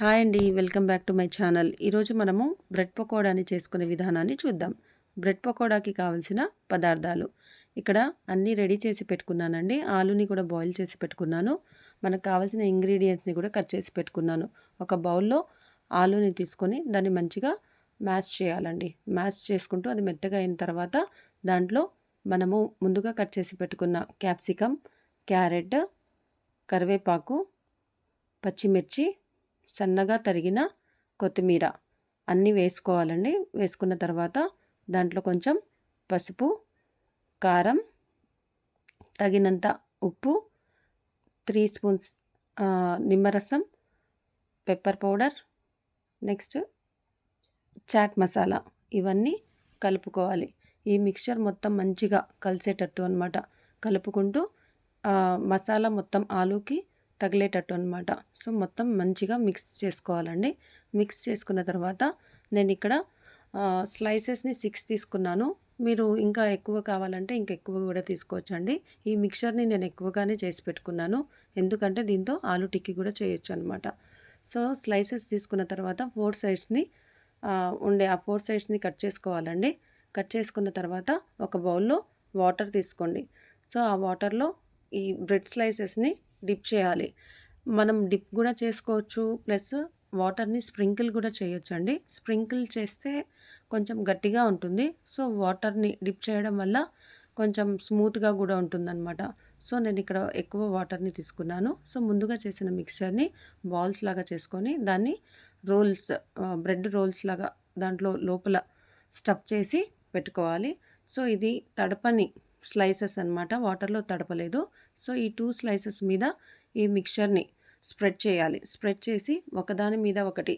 Hi అండి, welcome back to my channel. ఈరోజు మనము బ్రెడ్ పకోడాని చేసుకునే విధానాన్ని చూద్దాం. బ్రెడ్ పకోడాకి కావాల్సిన పదార్థాలు ఇక్కడ అన్నీ రెడీ చేసి పెట్టుకున్నానండి. ఆలుని కూడా బాయిల్ చేసి పెట్టుకున్నాను. మనకు కావాల్సిన ఇంగ్రీడియంట్స్ని కూడా కట్ చేసి పెట్టుకున్నాను. ఒక బౌల్లో ఆలుని తీసుకొని దాన్ని మంచిగా మ్యాష్ చేయాలండి. మ్యాష్ చేసుకుంటూ అది మెత్తగా అయిన తర్వాత దాంట్లో మనము ముందుగా కట్ చేసి పెట్టుకున్న క్యాప్సికమ్, క్యారెట్, కరివేపాకు, పచ్చిమిర్చి, సన్నగా తరిగిన కొత్తిమీర అన్నీ వేసుకోవాలండి. వేసుకున్న తర్వాత దాంట్లో కొంచెం పసుపు, కారం, తగినంత ఉప్పు, 3 స్పూన్స్ నిమ్మరసం, pepper powder, next chaat masala ఇవన్నీ కలుపుకోవాలి. ఈ మిక్చర్ మొత్తం మంచిగా కలిసేటట్టు అనమాట కలుపుకుంటూ మసాలా మొత్తం ఆలూకి తగిలేటట్టు అనమాట. సో మొత్తం మంచిగా మిక్స్ చేసుకోవాలండి. మిక్స్ చేసుకున్న తర్వాత నేను ఇక్కడ స్లైసెస్ని 6 తీసుకున్నాను. మీరు ఇంకా ఎక్కువ కావాలంటే ఇంకా ఎక్కువ కూడా తీసుకోవచ్చండి. ఈ మిక్చర్ని నేను ఎక్కువగానే చేసి పెట్టుకున్నాను, ఎందుకంటే దీంతో ఆలు టిక్కీ కూడా చేయొచ్చు అనమాట. సో స్లైసెస్ తీసుకున్న తర్వాత 4 సైడ్స్ని ఆ 4 సైడ్స్ని కట్ చేసుకోవాలండి. కట్ చేసుకున్న తర్వాత ఒక బౌల్లో వాటర్ తీసుకోండి. సో ఆ వాటర్లో ఈ బ్రెడ్ స్లైసెస్ని డిప్ చేయాలి. మనం డిప్ కూడా చేసుకోవచ్చు, ప్లస్ వాటర్ని స్ప్రింకిల్ కూడా చేయొచ్చండి. స్ప్రింకిల్ చేస్తే కొంచెం గట్టిగా ఉంటుంది. సో వాటర్ని డిప్ చేయడం వల్ల కొంచెం స్మూత్గా కూడా ఉంటుందన్నమాట. సో నేను ఇక్కడ ఎక్కువ వాటర్ని తీసుకున్నాను. సో ముందుగా చేసిన మిక్చర్ని బాల్స్ లాగా చేసుకొని దాన్ని బ్రెడ్ రోల్స్ లాగా దాంట్లో లోపల స్టఫ్ చేసి పెట్టుకోవాలి. సో ఇది తడపని స్లైసెస్ అనమాట, వాటర్లో తడపలేదు. సో ఈ 2 స్లైసెస్ మీద ఈ మిక్చర్ని స్ప్రెడ్ చేయాలి. స్ప్రెడ్ చేసి ఒకదాని మీద ఒకటి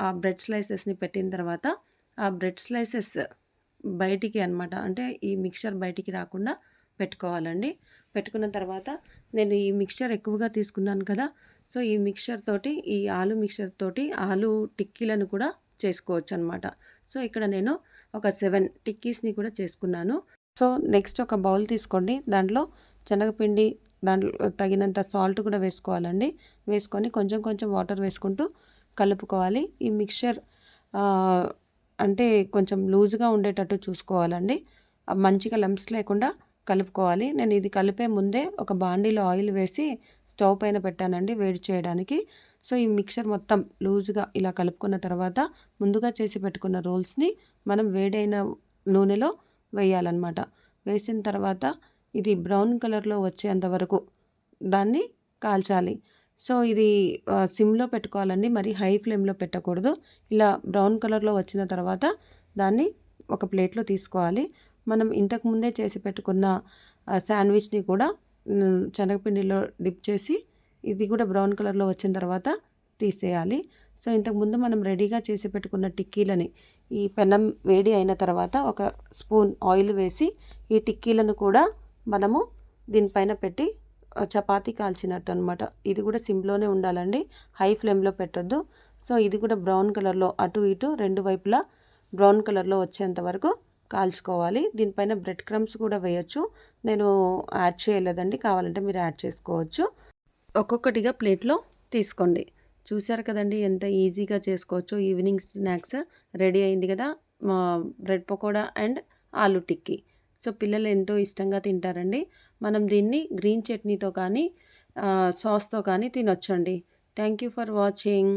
ఆ బ్రెడ్ స్లైసెస్ని పెట్టిన తర్వాత ఆ బ్రెడ్ స్లైసెస్ బయటికి అనమాట, అంటే ఈ మిక్చర్ బయటికి రాకుండా పెట్టుకోవాలండి. పెట్టుకున్న తర్వాత నేను ఈ మిక్చర్ ఎక్కువగా తీసుకున్నాను కదా, సో ఈ మిక్చర్ తోటి, ఈ ఆలు మిక్చర్ తోటి ఆలు టిక్కీలను కూడా చేసుకోవచ్చు అనమాట. సో ఇక్కడ నేను ఒక 7 టిక్కీస్ని కూడా చేసుకున్నాను. సో నెక్స్ట్ ఒక బౌల్ తీసుకోండి. దాంట్లో శనగపిండి, దాంట్లో తగినంత సాల్ట్ కూడా వేసుకోవాలండి. వేసుకొని కొంచెం కొంచెం వాటర్ వేసుకుంటూ కలుపుకోవాలి. ఈ మిక్చర్ అంటే కొంచెం లూజ్గా ఉండేటట్టు చూసుకోవాలండి. మంచిగా లంప్స్ లేకుండా కలుపుకోవాలి. నేను ఇది కలిపే ముందే ఒక బాండీలో ఆయిల్ వేసి స్టవ్ పైన పెట్టానండి వేడి చేయడానికి. సో ఈ మిక్చర్ మొత్తం లూజ్గా ఇలా కలుపుకున్న తర్వాత ముందుగా చేసి పెట్టుకున్న రోల్స్ని మనం వేడైన నూనెలో వేయాలన్నమాట. వేసిన తర్వాత ఇది బ్రౌన్ కలర్లో వచ్చేంత వరకు దాన్ని కాల్చాలి. సో ఇది సిమ్లో పెట్టుకోవాలండి, మరి హై ఫ్లేమ్లో పెట్టకూడదు. ఇలా బ్రౌన్ కలర్లో వచ్చిన తర్వాత దాన్ని ఒక ప్లేట్లో తీసుకోవాలి. మనం ఇంతకుముందే చేసి పెట్టుకున్న శాండ్విచ్ని కూడా శనగపిండిలో డిప్ చేసి ఇది కూడా బ్రౌన్ కలర్లో వచ్చిన తర్వాత తీసేయాలి. సో ఇంతకుముందు మనం రెడీగా చేసి పెట్టుకున్న టిక్కీలని ఈ పెనం వేడి అయిన తర్వాత ఒక స్పూన్ ఆయిల్ వేసి ఈ టిక్కీలను కూడా మనము దీనిపైన పెట్టి చపాతీ కాల్చినట్టు అనమాట. ఇది కూడా సిమ్లోనే ఉండాలండి, హై ఫ్లేమ్లో పెట్టొద్దు. సో ఇది కూడా బ్రౌన్ కలర్లో అటు ఇటు 2 వైపులా బ్రౌన్ కలర్లో వచ్చేంత వరకు కాల్చుకోవాలి. దీనిపైన బ్రెడ్ క్రమ్స్ కూడా వేయచ్చు, నేను యాడ్ చేయలేదండి, కావాలంటే మీరు యాడ్ చేసుకోవచ్చు. ఒక్కొక్కటిగా ప్లేట్లో తీసుకోండి. చూసారు కదండి ఎంత ఈజీగా చేసుకోవచ్చు. ఈవినింగ్ స్నాక్స్ రెడీ అయింది కదా, బ్రెడ్ పకోడా అండ్ ఆలు టిక్కీ. సో పిల్లలు ఎంతో ఇష్టంగా తింటారండి. మనం దీన్ని గ్రీన్ చట్నీతో కానీ సాస్తో కానీ తినొచ్చండి. Thank you for watching.